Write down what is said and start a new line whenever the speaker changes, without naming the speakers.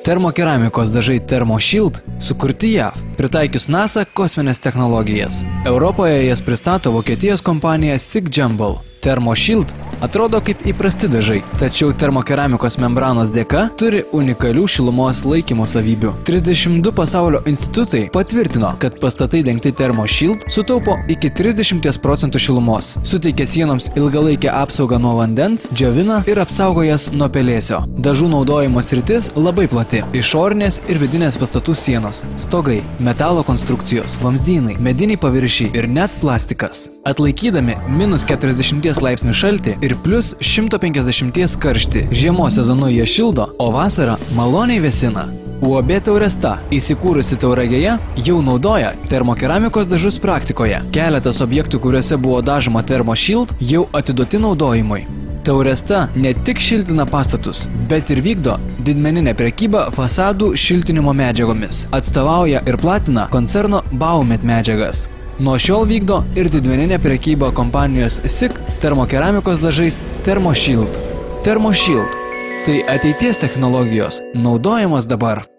Termokeramikos dažai ThermoShield sukurti JAV, pritaikius NASA kosminės technologijas. Europoje jas pristato Vokietijos kompanija SICK Jumble. ThermoShield atrodo kaip įprasti dažai, tačiau termokeramikos membranos dėka turi unikalių šilumos laikymo savybių. 32 pasaulio institutai patvirtino, kad pastatai dengti ThermoShield sutaupo iki 30% šilumos, suteikia sienoms ilgalaikę apsaugą nuo vandens, džiovina ir apsaugo jas nuo pelėsio. Dažų naudojimo sritis labai plati. Išorinės ir vidinės pastatų sienos, stogai, metalo konstrukcijos, vamzdynai, mediniai paviršiai ir net plastikas. Atlaikydami -40 laipsnių šaltį ir plus 150 karštį, žiemos sezonu jie šildo, o vasarą maloniai vėsina. UAB Tauresta, įsikūrusi Tauragėje, jau naudoja termokeramikos dažus praktikoje. Keletas objektų, kuriuose buvo dažoma ThermoShield, jau atiduoti naudojimui. Tauresta ne tik šiltina pastatus, bet ir vykdo didmeninę prekybą fasadų šiltinimo medžiagomis. Atstovauja ir platina koncerno Baumet medžiagas. Nuo šiol vykdo ir didmeninę prekybą kompanijos SICK termokeramikos dažais ThermoShield. ThermoShield – tai ateities technologijos, naudojamos dabar.